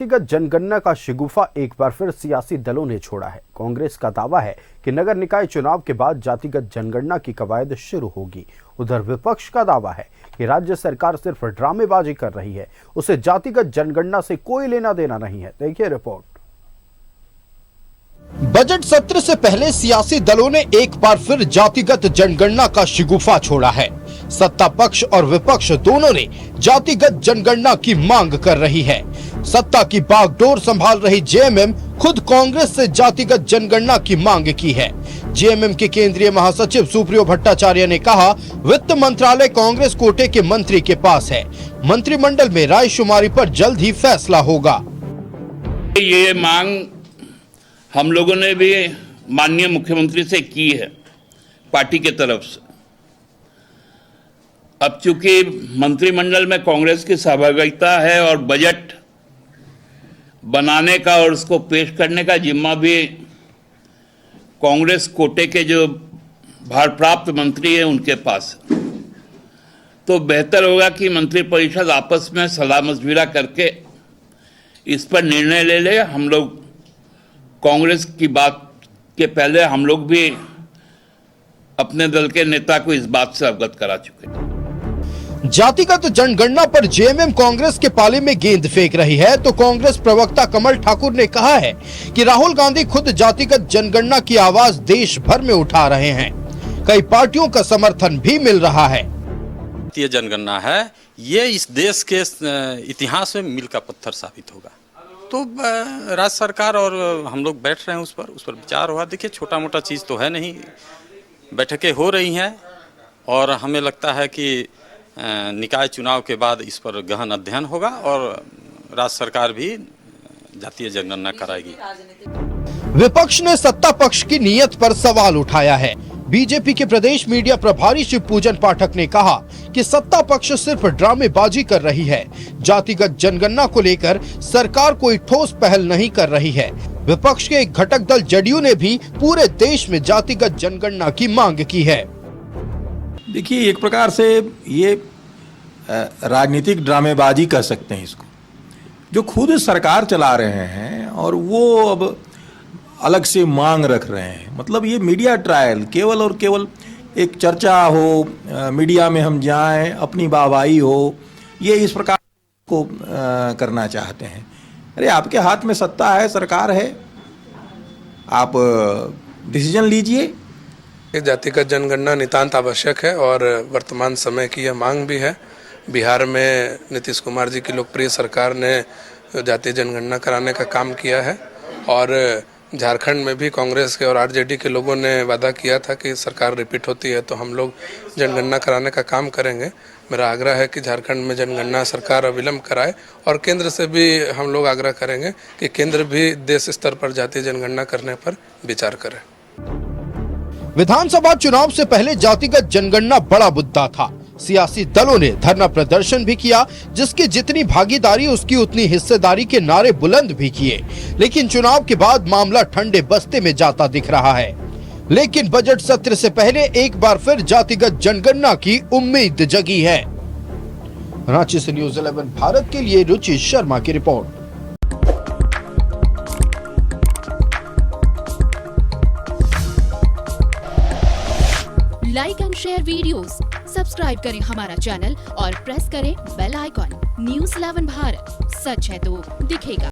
व्यक्तिगत जनगणना का शिगुफा एक बार फिर सियासी दलों ने छोड़ा है। कांग्रेस का दावा है कि नगर निकाय चुनाव के बाद जातिगत जनगणना की कवायद शुरू होगी। उधर विपक्ष का दावा है कि राज्य सरकार सिर्फ ड्रामेबाजी कर रही है, उसे जातिगत जनगणना से कोई लेना देना नहीं है। देखिए रिपोर्ट। बजट सत्र से पहले सियासी दलों ने एक बार फिर जातिगत जनगणना का शिगुफा छोड़ा है। सत्ता पक्ष और विपक्ष दोनों ने जातिगत जनगणना की मांग कर रही है। सत्ता की बागडोर संभाल रही जेएमएम खुद कांग्रेस से जातिगत जनगणना की मांग की है। जेएमएम के केंद्रीय महासचिव सुप्रियो भट्टाचार्य ने कहा, वित्त मंत्रालय कांग्रेस कोटे के मंत्री के पास है। मंत्रिमंडल में रायशुमारी पर जल्द ही फैसला होगा। ये मांग हम लोगों ने भी माननीय मुख्यमंत्री से की है, पार्टी के तरफ से। अब चूंकि मंत्रिमंडल में कांग्रेस की सहभागिता है और बजट बनाने का और उसको पेश करने का जिम्मा भी कांग्रेस कोटे के जो भारप्राप्त मंत्री हैं उनके पास है, तो बेहतर होगा कि मंत्रिपरिषद आपस में सलाह मशविरा करके इस पर निर्णय ले ले। हम लोग कांग्रेस की बात के पहले हम लोग भी अपने दल के नेता को इस बात से अवगत करा चुके हैं। जातिगत जनगणना पर जेएमएम कांग्रेस के पाले में गेंद फेंक रही है, तो कांग्रेस प्रवक्ता कमल ठाकुर ने कहा है कि राहुल गांधी खुद जातिगत जनगणना की आवाज देश भर में उठा रहे हैं। कई पार्टियों का समर्थन भी मिल रहा है। ये जनगणना है, ये इस देश के इतिहास में मील का पत्थर साबित होगा। तो राज्य सरकार और हम लोग बैठ रहे हैं, उस पर विचार हुआ। देखिए, छोटा मोटा चीज़ तो है नहीं, बैठकें हो रही हैं और हमें लगता है कि निकाय चुनाव के बाद इस पर गहन अध्ययन होगा और राज्य सरकार भी जातीय जनगणना कराएगी। विपक्ष ने सत्ता पक्ष की नीयत पर सवाल उठाया है। बीजेपी के प्रदेश मीडिया प्रभारी शिवपूजन पाठक ने कहा कि सत्ता पक्ष सिर्फ ड्रामेबाजी कर रही है। जातिगत जनगणना को लेकर सरकार कोई ठोस पहल नहीं कर रही है। विपक्ष के एक घटक दल जदयू ने भी पूरे देश में जातिगत जनगणना की मांग की है। देखिए, एक प्रकार से ये राजनीतिक ड्रामेबाजी कर सकते हैं इसको, जो खुद सरकार चला रहे हैं और वो अब अलग से मांग रख रहे हैं। मतलब ये मीडिया ट्रायल केवल और केवल एक चर्चा हो, मीडिया में हम जाएं, अपनी वाहवाही हो, ये इस प्रकार को करना चाहते हैं। अरे, आपके हाथ में सत्ता है, सरकार है, आप डिसीजन लीजिए। जातिगत जनगणना नितांत आवश्यक है और वर्तमान समय की यह मांग भी है। बिहार में नीतीश कुमार जी की लोकप्रिय सरकार ने जातीय जनगणना कराने का काम किया है और झारखंड में भी कांग्रेस के और आरजेडी के लोगों ने वादा किया था कि सरकार रिपीट होती है तो हम लोग जनगणना कराने का काम करेंगे। मेरा आग्रह है कि झारखंड में जनगणना सरकार अविलंब कराए और केंद्र से भी हम लोग आग्रह करेंगे कि केंद्र भी देश स्तर पर जातीय जनगणना करने पर विचार करे। विधानसभा चुनाव से पहले जातिगत जनगणना बड़ा मुद्दा था। सियासी दलों ने धरना प्रदर्शन भी किया, जिसकी जितनी भागीदारी उसकी उतनी हिस्सेदारी के नारे बुलंद भी किए। लेकिन चुनाव के बाद मामला ठंडे बस्ते में जाता दिख रहा है। लेकिन बजट सत्र से पहले एक बार फिर जातिगत जनगणना की उम्मीद जगी है। रांची से न्यूज़ 11 भारत के लिए रुचि शर्मा की report. Like and share videos, subscribe करें हमारा चैनल और प्रेस करें बेल आइकॉन। न्यूज़ 11 भारत, सच है तो दिखेगा।